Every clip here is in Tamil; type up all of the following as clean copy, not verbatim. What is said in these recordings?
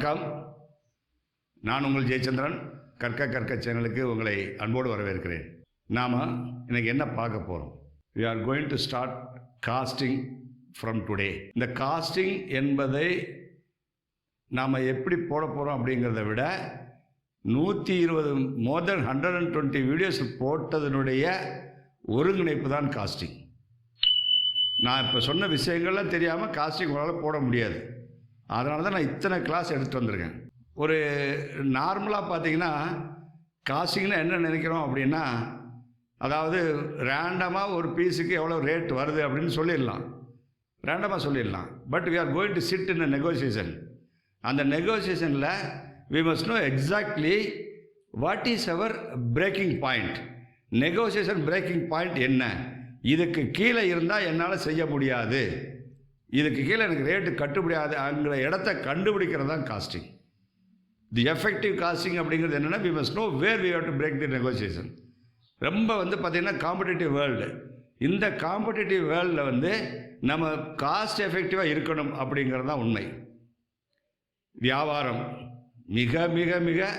வணக்கம். நான் உங்கள் ஜெயச்சந்திரன். கற்க சேனலுக்கு உங்களை அன்போடு வரவேற்கிறேன். நாம் இன்னைக்கு என்ன பார்க்க போகிறோம்? we are going to start casting from today. இந்த காஸ்டிங் என்பதை நாம் எப்படி போட போகிறோம் அப்படிங்கிறத விட 120 more than 120 வீடியோஸ் போட்டதனுடைய ஒருங்கிணைப்பு தான் காஸ்டிங். நான் இப்போ சொன்ன விஷயங்கள்லாம் தெரியாமல் காஸ்டிங் உங்களால் போட முடியாது. அதனால தான் நான் இத்தனை கிளாஸ் எடுத்துகிட்டு வந்திருக்கேன். ஒரு நார்மலாக பார்த்தீங்கன்னா காஸ்டிங்னா என்ன நினைக்கிறோம் அப்படின்னா, அதாவது ரேண்டமாக ஒரு பீஸுக்கு எவ்வளோ ரேட் வருது அப்படின்னு சொல்லிடலாம், ரேண்டமாக சொல்லிடலாம். But we are going to sit in a negotiation. அந்த நெகோசியேஷனில் we must know exactly what is our breaking point. Negotiation braking point என்ன? இதுக்கு கீழே இருந்தால் என்னால் செய்ய முடியாது, இதுக்கு கீழே எனக்கு ரேட்டு கட்டுப்படியாது அங்கிற இடத்த கண்டுபிடிக்கிறது தான் காஸ்டிங். தி எஃபெக்டிவ் காஸ்டிங் அப்படிங்கிறது என்னென்னா, we must know where we have to break the negotiation. ரொம்ப பார்த்திங்கன்னா காம்படிட்டிவ் வேர்ல்டு. இந்த காம்படிட்டிவ் வேர்ல்டில் நம்ம காஸ்ட் எஃபெக்டிவாக இருக்கணும் அப்படிங்கிறது தான் உண்மை. வியாபாரம் மிக மிக மிக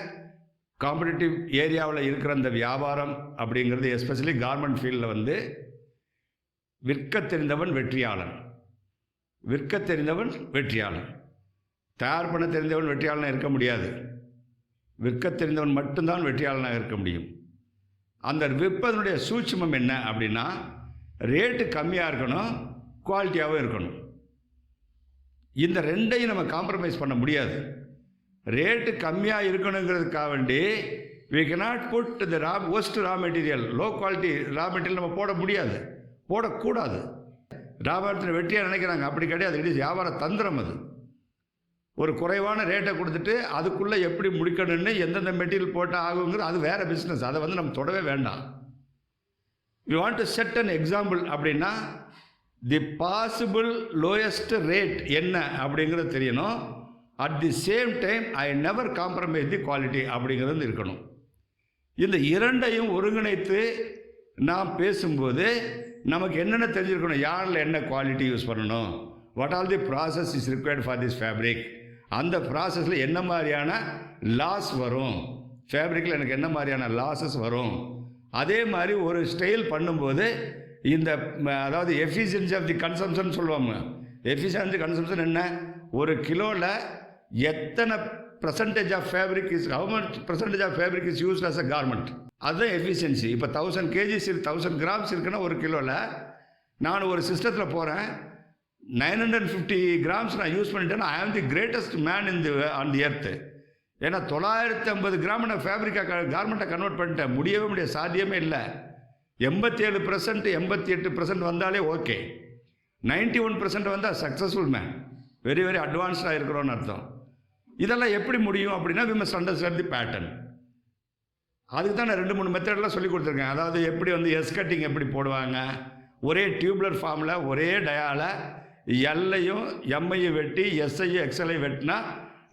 காம்படிட்டிவ் ஏரியாவில் இருக்கிற அந்த வியாபாரம் அப்படிங்கிறது, எஸ்பெஷலி கார்மெண்ட் ஃபீல்டில் விற்க தெரிந்தவன் வெற்றியாளன், விற்க தெரிந்தவன் வெற்றியாளன். தயார் பண்ண தெரிந்தவன் வெற்றியாளனாக இருக்க முடியாது. விற்க தெரிந்தவன் மட்டும்தான் வெற்றியாளனாக இருக்க முடியும். அந்த விற்பதனுடைய சூட்சுமம் என்ன அப்படின்னா, ரேட்டு கம்மியாக இருக்கணும், குவாலிட்டியாகவும் இருக்கணும். இந்த ரெண்டையும் நம்ம காம்ப்ரமைஸ் பண்ண முடியாது. ரேட்டு கம்மியாக இருக்கணுங்கிறதுக்காக வேண்டி we cannot put the worst raw material, low quality raw material நம்ம போட முடியாது, போடக்கூடாது. வியாபாரத்தில் வெற்றியாக நினைக்கிறாங்க, அப்படி கிடையாது. இது வியாபார தந்திரம். அது ஒரு குறைவான ரேட்டை கொடுத்துட்டு அதுக்குள்ளே எப்படி முடிக்கணும்னு எந்தெந்த மெட்டீரியல் போட்டால் ஆகுங்கிறது அது வேறு பிஸ்னஸ். அதை நம்ம தொடவே வேண்டாம். we want to set an example அப்படின்னா, தி பாசிபிள் லோயஸ்ட் ரேட் என்ன அப்படிங்கிறது தெரியணும். At the same time I never compromise the quality அப்படிங்கிறது இருக்கணும். இந்த இரண்டையும் ஒருங்கிணைத்து நாம் பேசும்போது நமக்கு என்னென்ன தெரிஞ்சிருக்கணும்? யாரில் என்ன குவாலிட்டி யூஸ் பண்ணணும், what all the process is required for this fabric, அந்த ப்ராசஸில் என்ன மாதிரியான லாஸ் வரும், ஃபேப்ரிக்கில் எனக்கு என்ன மாதிரியான லாஸஸ் வரும். அதே மாதிரி ஒரு ஸ்டைல் பண்ணும்போது இந்த அதாவது எஃபிஷியன்சி ஆஃப் தி கன்சம்ஷன் சொல்லுவாங்க. எஃபிஷியன்சி கன்சம்ஷன் என்ன? ஒரு கிலோவில் எத்தனை percentage of fabric is, how much percentage of fabric is used as a garment. அதுதான் எஃபிஷியன்சி. இப்போ 1000 kgs 1000 கிராம்ஸ் இருக்குன்னா ஒரு கிலோவில் நான் ஒரு சிஸ்டத்தில் போகிறேன், 950 கிராம்ஸ் நான் யூஸ் பண்ணிட்டேன்னா ஐ ஆம் the greatest man in the on the earth. ஏன்னா 950 கிராம் நான் ஃபேப்ரிக்காக கார்மெண்ட்டை கன்வெர்ட் பண்ணிட்டேன். முடியவே முடியாது, சாத்தியமே இல்லை. 87% 88% வந்தாலே ஓகே. 91% வந்தால் சக்ஸஸ்ஃபுல் மேன், வெரி வெரி அட்வான்ஸ்டாக இருக்கிறோன்னு அர்த்தம். இதெல்லாம் எப்படி முடியும் அப்படின்னா, we must understand the pattern. அதுக்கு தான் நான் 2-3 மெத்தட்லாம் சொல்லி கொடுத்துருக்கேன். அதாவது எப்படி எஸ் கட்டிங் எப்படி போடுவாங்க, ஒரே டியூப்லர் ஃபார்மில் ஒரே டயாவில் எல்லையும் எம்ஐயும் வெட்டி எஸ்ஐயும் எக்ஸ்எல்ஐயும் வெட்டினா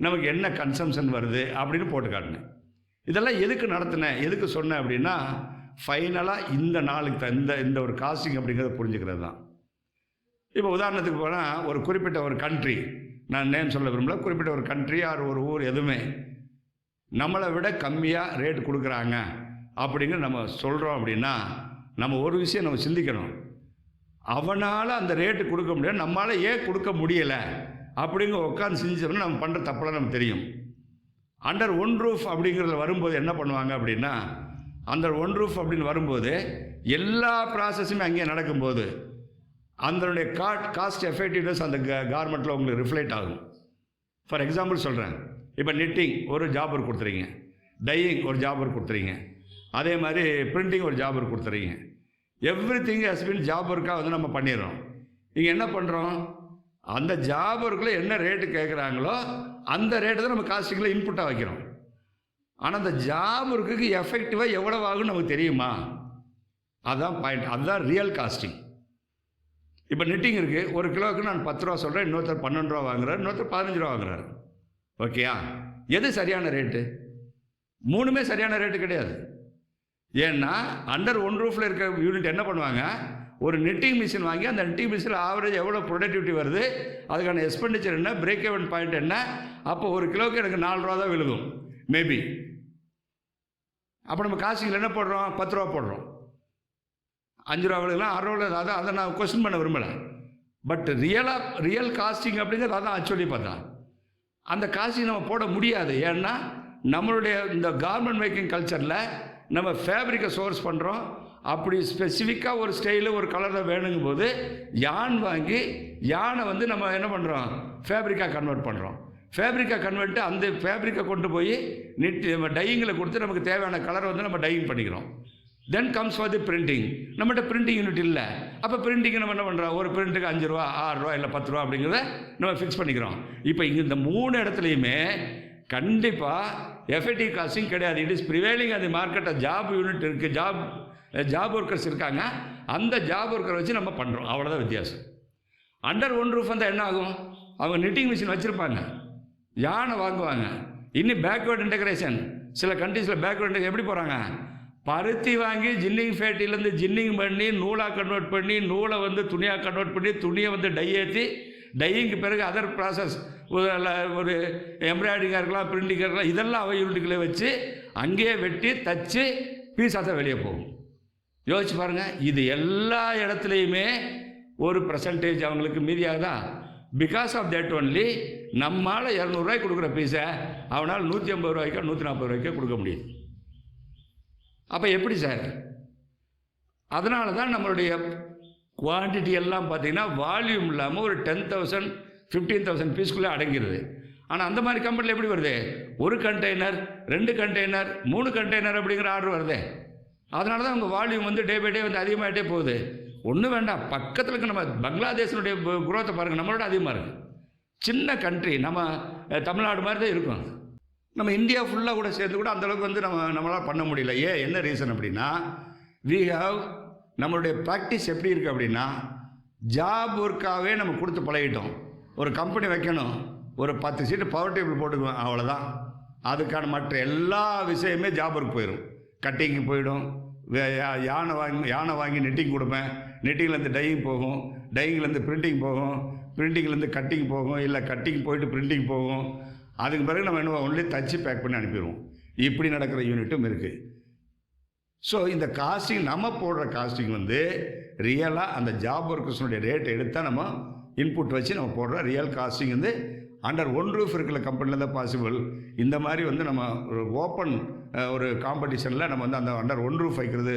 நமக்கு என்ன கன்சம்ஷன் வருது அப்படின்னு போட்டு காட்டினேன். இதெல்லாம் எதுக்கு நடத்தினேன், எதுக்கு சொன்னேன் அப்படின்னா, ஃபைனலாக இந்த நாளுக்கு தான் இந்த ஒரு காஸ்டிங் அப்படிங்கிறத புரிஞ்சுக்கிறது தான். இப்போ உதாரணத்துக்கு போனால், ஒரு குறிப்பிட்ட ஒரு கண்ட்ரி, நான் நேம் சொல்ல விரும்பல, குறிப்பிட்ட ஒரு கண்ட்ரி ஆர் ஒரு ஊர் எதுவுமே நம்மளை விட கம்மியாக ரேட் கொடுக்குறாங்க அப்படிங்கிற நம்ம சொல்கிறோம் அப்படின்னா, நம்ம ஒரு விஷயம் நம்ம சிந்திக்கணும். அவனால் அந்த ரேட்டு கொடுக்க முடியாது, நம்மளால் ஏன் கொடுக்க முடியலை அப்படிங்கிற உட்காந்து செஞ்சோம்னா நம்ம பண்ணுற தப்பெல்லாம் நமக்கு தெரியும். அண்டர் ஒன் ரூஃப் அப்படிங்கிறதுல வரும்போது என்ன பண்ணுவாங்க அப்படின்னா, அந்த ஒன் ரூஃப் அப்படின்னு வரும்போது எல்லா ப்ராசஸுமே அங்கேயே நடக்கும்போது அதனுடைய காஸ்ட் எஃபெக்டிவ்னஸ் அந்த கார்மெண்ட்டில் உங்களுக்கு ரிஃப்ளெக்ட் ஆகும். ஃபார் எக்ஸாம்பிள் சொல்கிறேன், இப்போ நிட்டிங் ஒரு ஜாப் ஒர்க் கொடுத்துறீங்க, டையிங் ஒரு ஜாப் ஒர்க் கொடுத்துறீங்க, அதே மாதிரி பிரிண்டிங் ஒரு ஜாப் ஒர்க் கொடுத்துறீங்க. Everything has been job ஒர்க்காக நம்ம பண்ணிடுறோம். இங்கே என்ன பண்ணுறோம், அந்த ஜாப் ஒர்க்கில் என்ன ரேட்டு கேட்குறாங்களோ அந்த ரேட்டை தான் நம்ம காஸ்டிங்கில் இன்புட்டாக வைக்கிறோம். ஆனால் அந்த ஜாப் ஒர்க்குக்கு எஃபெக்டிவாக எவ்வளோ ஆகுன்னு நமக்கு தெரியுமா? அதுதான் பாயிண்ட், அதுதான் ரியல் காஸ்டிங். இப்போ நிட்டிங் இருக்குது, ஒரு கிலோவுக்கு நான் 10 ரூபா சொல்கிறேன், இன்னொருத்தர் 12 ரூபா வாங்குறாரு, இன்னொருத்தர் 15 ரூபா வாங்குறாரு. ஓகேயா? எது சரியான ரேட்டு? மூணுமே சரியான ரேட்டு கிடையாது. ஏன்னா அண்டர் ஒன் ரூஃபில் இருக்க யூனிட் என்ன பண்ணுவாங்க, ஒரு நெட்டிங் மிஷின் வாங்கி அந்த நெட்டிங் மிஷினில் ஆவரேஜ் எவ்வளோ ப்ரொடக்டிவிட்டி வருது, அதுக்கான எக்ஸ்பெண்டிச்சர் என்ன, பிரேக் ஈவன் பாயிண்ட் என்ன, அப்போ ஒரு கிலோவுக்கு எனக்கு 4 ரூபா தான் விழுகும் மேபி. அப்போ நம்ம காஸ்டிங்கில் என்ன போடுறோம், 10 ரூபா போடுறோம். 5 ரூபா விழுகலாம், 6 ரூபா. அதை நான் கொஸ்டின் பண்ண விரும்பலை. பட் ரியல் காஸ்டிங் அப்படிங்கிறது அதான் ஆக்சுவலி பார்த்தா அந்த காஸ்டிங் நம்ம போட முடியாது. ஏன்னா நம்மளுடைய இந்த கார்மெண்ட் மேக்கிங் கல்ச்சரில் நம்ம ஃபேப்ரிக்கை சோர்ஸ் பண்ணுறோம். அப்படி ஸ்பெசிஃபிக்காக ஒரு ஸ்டைலு ஒரு கலரில் வேணுங்கும் போது யானை வந்து நம்ம என்ன பண்ணுறோம், ஃபேப்ரிக்காக கன்வெர்ட் பண்ணுறோம். ஃபேப்ரிக்காக கன்வெர்ட்டு அந்த ஃபேப்ரிக்கை கொண்டு போய் டையிங்கில் கொடுத்து நமக்கு தேவையான கலரை வந்து நம்ம டையிங் பண்ணிக்கிறோம். Then comes for the printing. நம்மகிட்ட பிரிண்டிங் யூனிட் இல்லை. அப்போ பிரிண்டிங் நம்ம என்ன பண்ணுறோம், ஒரு பிரிண்ட்டுக்கு 5 ரூபா 6 ரூபா இல்லை 10 ரூபா அப்படிங்கிறத நம்ம ஃபிக்ஸ் பண்ணிக்கிறோம். இப்போ இங்கே இந்த 3 இடத்துலையுமே கண்டிப்பாக எஃபெக்டிவ் காஸ்டிங் கிடையாது. இட் இஸ் ப்ரிவேலிங் அந்த மார்க்கெட்டை. ஜாப் யூனிட் இருக்குது, ஜாப் ஒர்க்கர்ஸ் இருக்காங்க. அந்த ஜாப் ஒர்க்கரை வச்சு நம்ம பண்ணுறோம், அவ்வளோதான் வித்தியாசம். அண்டர் ஒன் ரூஃப் வந்தால் என்ன ஆகும், அவங்க நிட்டிங் மிஷின் வச்சுருப்பாங்க, யானை வாங்குவாங்க. இன்னும் பேக்வேர்டு இன்டெகிரேஷன் சில கண்ட்ரீஸில் பேக்வேர்டு இன்டெகிரேஷன் எப்படி போகிறாங்க, பருத்தி வாங்கி ஜின்னிங் ஃபேக்ட்ரியிலேருந்து ஜின்னிங் பண்ணி நூலாக கன்வெர்ட் பண்ணி நூலை வந்து துணியாக கன்வெர்ட் பண்ணி துணியை வந்து டை ஏற்றி டையிங்க்கு பிறகு அதர் ப்ராசஸ் ஒரு எம்ப்ராய்டிங்காக இருக்கலாம், பிரிண்டிங்காக இருக்கலாம், இதெல்லாம் அவை யூனிட்டுகளை வச்சு அங்கேயே வெட்டி தச்சு பீஸாக தான் வெளியே போகும். யோசிச்சு பாருங்கள், இது எல்லா இடத்துலையுமே ஒரு பர்சன்டேஜ் அவங்களுக்கு மீதியாக தான். பிகாஸ் ஆஃப் தட் ஒன்லி நம்மால் 200 ரூபாய்க்கு கொடுக்குற பீஸை அவனால் 150 ரூபாய்க்கோ 140 ரூபாய்க்கோ கொடுக்க முடியுது. அப்போ எப்படி சார்? அதனால தான் நம்மளுடைய குவான்டிட்டி எல்லாம் பார்த்திங்கன்னா வால்யூம் இல்லாமல் ஒரு 10,000 15,000 பீஸ்க்குள்ளே அடங்கிடுது. ஆனால் அந்த மாதிரி கம்பெனியில் எப்படி வருது, ஒரு கண்டெய்னர் 2 கண்டெய்னர் 3 கண்டெய்னர் அப்படிங்கிற ஆர்டர் வருது. அதனால தான் அவங்க வால்யூம் வந்து டே பை டே வந்து அதிகமாகிட்டே போகுது. ஒன்றும் வேண்டாம், பக்கத்தில் இருக்க நம்ம பங்களாதேஷனுடைய குரோத்தை பாருங்கள், நம்மளோட அதிகமாக இருக்குது. சின்ன கண்ட்ரி, நம்ம தமிழ்நாடு மாதிரி தான் இருக்கும். நம்ம இந்தியா ஃபுல்லாக கூட சேர்ந்து கூட அந்தளவுக்கு வந்து நம்மளால் பண்ண முடியல. என்ன ரீசன் அப்படின்னா, வி ஹாவ் நம்மளுடைய ப்ராக்டிஸ் எப்படி இருக்குது அப்படின்னா, ஜாப் ஒர்க்காகவே நம்ம கொடுத்து பழகிட்டோம். ஒரு கம்பெனி வைக்கணும், ஒரு 10 சீட்டு பவர் டேபிள் போட்டுக்குவோம், அவ்வளோதான். அதுக்கான மற்ற எல்லா விஷயமே ஜாப் ஒர்க் போயிடும். கட்டிங்கு போயிடும், யானை வாங்கி நெட்டிங் கொடுப்பேன், நெட்டிங்லேருந்து டையிங் போகும், டையிங்லேருந்து பிரிண்டிங் போகும், பிரிண்டிங்லேருந்து கட்டிங் போகும், இல்லை கட்டிங் போயிட்டு பிரிண்டிங் போகும். அதுக்கு பிறகு நம்ம என்ன ஒன்லி தச்சு பேக் பண்ணி அனுப்பிடுவோம். இப்படி நடக்கிற யூனிட்டும் இருக்குது. ஸோ இந்த காஸ்டிங் நம்ம போடுற காஸ்டிங் வந்து ரியலாக அந்த ஜாப் ஒர்க்கர்ஸனுடைய ரேட் எடுத்தால் நம்ம இன்புட் வச்சு நம்ம போடுற ரியல் காஸ்டிங் வந்து அண்டர் ஒன் ரூஃப் இருக்கிற கம்பெனியில் தான் பாசிபிள். இந்த மாதிரி வந்து நம்ம ஒரு ஓப்பன் ஒரு காம்படிஷனில் நம்ம வந்து அந்த அண்டர் ஒன் ரூஃப் வைக்கிறது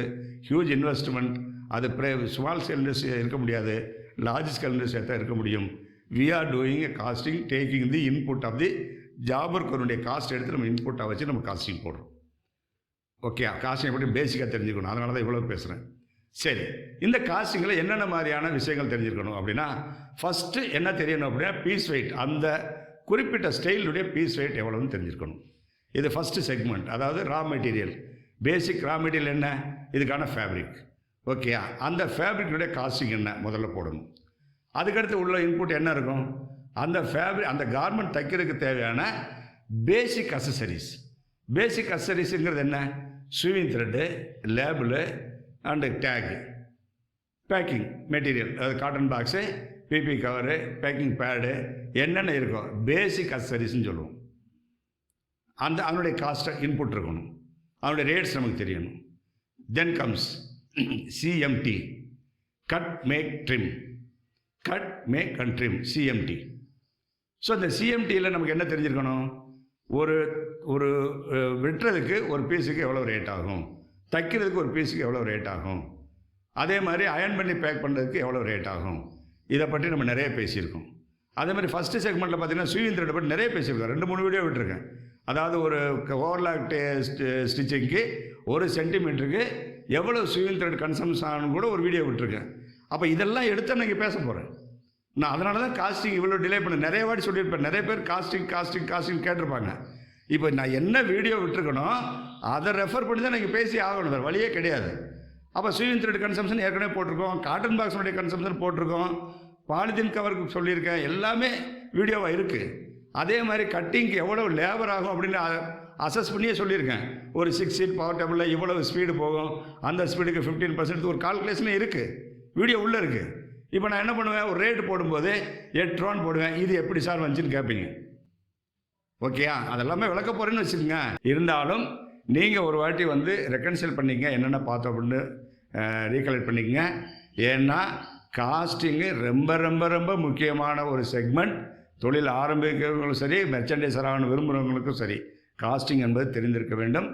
ஹியூஜ் இன்வெஸ்ட்மெண்ட். அது ஸ்மால் ஸ்கேல் இண்டஸ்ட்ரி இருக்க முடியாது, லார்ஜ் ஸ்கேல் இண்டஸ்ட்ரி தான் இருக்க முடியும். We are doing a costing taking the input of the job ஒர்க்கருடைய காஸ்ட் எடுத்து நம்ம இன்புட்டாக வச்சு நம்ம காஸ்டிங் போடுறோம். ஓகே, காஸ்டிங் எப்படி பேசிக்காக தெரிஞ்சுக்கணும், அதனால தான் இவ்வளோ பேசுகிறேன். சரி, இந்த காஸ்டிங்கில் என்னென்ன மாதிரியான விஷயங்கள் தெரிஞ்சுக்கணும் அப்படின்னா, ஃபஸ்ட்டு என்ன தெரியணும் அப்படின்னா, பீஸ் வெயிட், அந்த குறிப்பிட்ட ஸ்டைலுடைய பீஸ் வெயிட் எவ்வளோன்னு தெரிஞ்சுக்கணும். இது ஃபஸ்ட்டு செக்மெண்ட். அதாவது ரா மெட்டீரியல், பேசிக் ரா மெட்டீரியல் என்ன, இதுக்கான ஃபேப்ரிக். ஓகே, அந்த ஃபேப்ரிக்குடைய காஸ்டிங் என்ன முதல்ல போடணும். அதுக்கடுத்து உள்ள இன்புட் என்ன இருக்கும், அந்த ஃபேப்ரிக் அந்த கார்மெண்ட் தைக்கிறதுக்கு தேவையான பேசிக் அசசரிஸ். பேசிக் அசசரிஸுங்கிறது என்ன, sewing thread, label and tag, packing material, அதாவது cotton box, PP cover, packing pad, என்னென்ன இருக்கோ பேசிக் அசசரிஸ்ன்னு சொல்லுவோம். அதனுடைய காஸ்ட்டை இன்புட் இருக்கணும், அதனுடைய ரேட்ஸ் நமக்கு தெரியணும். Then comes CMT, cut make trim, cut make and trim, CMT. So இந்த சிஎம்டியில் நமக்கு என்ன தெரிஞ்சிருக்கணும், ஒரு வெட்டுறதுக்கு ஒரு பீஸுக்கு எவ்வளோ ரேட் ஆகும், தைக்கிறதுக்கு ஒரு பீஸுக்கு எவ்வளோ ரேட் ஆகும், அதே மாதிரி அயர்ன் பண்ணி பேக் பண்ணுறதுக்கு எவ்வளோ ரேட் ஆகும். இதை பற்றி நம்ம நிறைய பேசியிருக்கோம். அதே மாதிரி ஃபஸ்ட்டு செக்மெண்ட்டில் பார்த்தீங்கன்னா ஸ்விவிங் த்ரெட்டை பற்றி நிறைய பேசியிருக்கோம். 2-3 வீடியோ விட்டுருக்கேன். அதாவது ஒரு ஓவர்லாக் ஸ்டிச்சிங்க்கு 1 சென்டிமீட்டருக்கு எவ்வளோ ஸ்விவிங் த்ரெட் கன்சம்ஷன் ஆகணும் கூட ஒரு வீடியோ விட்டுருக்கேன். அப்போ இதெல்லாம் எடுத்து நான் இங்கே பேச போகிறேன். நான் அதனால தான் காஸ்டிங் இவ்வளோ டிலே பண்ண நிறைய வாட்டி சொல்லியிருப்பேன். நிறைய பேர் காஸ்டிங் கேட்டிருப்பாங்க. இப்போ நான் என்ன வீடியோ விட்டுருக்கணும் அதை ரெஃபர் பண்ணி தான் நீங்கள் பேசி ஆகணும், வேறு வழியே கிடையாது. அப்போ ஸ்விவிங் த்ரெட் கன்சம்ஷன் ஏற்கனவே போட்டிருக்கோம், காட்டன் பாக்ஸனுடைய கன்சம்ஷன் போட்டிருக்கோம், பாலிதீன் கவருக்கு சொல்லியிருக்கேன், எல்லாமே வீடியோவாக இருக்குது. அதே மாதிரி கட்டிங்க்கு எவ்வளோ லேபர் ஆகும் அப்படின்னு அசஸ் பண்ணியே சொல்லியிருக்கேன். ஒரு 6 சீட் பவர் டேபிளில் இவ்வளவு ஸ்பீடு போகும், அந்த ஸ்பீடுக்கு 15% ஒரு கால்குலேஷனே இருக்குது. வீடியோ உள்ளே இருக்குது. இப்போ நான் என்ன பண்ணுவேன், ஒரு ரேட்டு போடும்போது 8 ரூபான்னு போடுவேன். இது எப்படி சார் வந்துச்சுன்னு கேட்பீங்க. ஓகேயா, அதெல்லாமே விளக்க போகிறேன்னு வச்சுக்கோங்க. இருந்தாலும் நீங்கள் ஒரு வாட்டி வந்து ரெக்கன்சில் பண்ணிக்கங்க, என்னென்ன பார்த்தோம் அப்படின்னு ரீகலெக்ட் பண்ணிக்கங்க. ஏன்னா காஸ்டிங்கு ரொம்ப ரொம்ப ரொம்ப முக்கியமான ஒரு செக்மெண்ட். தொழில் ஆரம்பிக்கிறவங்களும் சரி, மெர்ச்சன்டைசர் ஆகணும் விரும்புகிறவங்களுக்கும் சரி, காஸ்டிங் என்பது தெரிந்திருக்க வேண்டும்.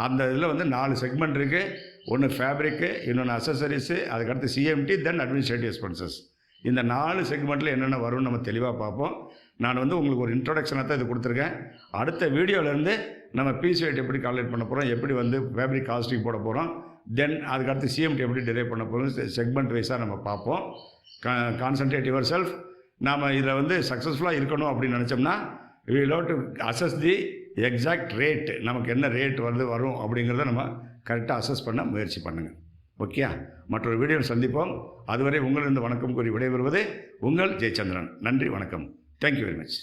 அந்த இதில் வந்து 4 செக்மெண்ட் இருக்குது. ஒன்று ஃபேப்ரிக்கு, இன்னொன்று அசசரிஸு, அதுக்கடுத்து சிஎம்டி, தென் அட்மினிஸ்ட்ரேட்டிவ் எக்ஸ்பென்சஸ். இந்த 4 செக்மெண்ட்டில் என்னென்ன வரும்னு நம்ம தெளிவாக பார்ப்போம். நான் வந்து உங்களுக்கு ஒரு இன்ட்ரொடக்ஷனாக தான் இது கொடுத்துருக்கேன். அடுத்த வீடியோவிலேருந்து நம்ம பீஸ் வெயிட் எப்படி கால்குலேட் பண்ண போகிறோம், எப்படி வந்து ஃபேப்ரிக் காஸ்டிங் போட போகிறோம், தென் அதுக்கடுத்து சிஎம்டி எப்படி டிரைவ் பண்ண போகிறோம், செக்மெண்ட் வைஸாக நம்ம பார்ப்போம். Concentrate your self. நாம் இதில் வந்து சக்ஸஸ்ஃபுல்லாக இருக்கணும் அப்படின்னு நினச்சோம்னா we will have to assess the exact rate. நமக்கு என்ன ரேட் வரும் அப்படிங்கிறத நம்ம கரெக்டாக அசஸ் பண்ண முயற்சி பண்ணுங்கள். ஓகே, மற்றொரு வீடியோவில் சந்திப்போம். அதுவரை உங்களிருந்து வணக்கம் கூறி விடைபெறுவது உங்கள் ஜெயச்சந்திரன். நன்றி, வணக்கம். Thank you very much.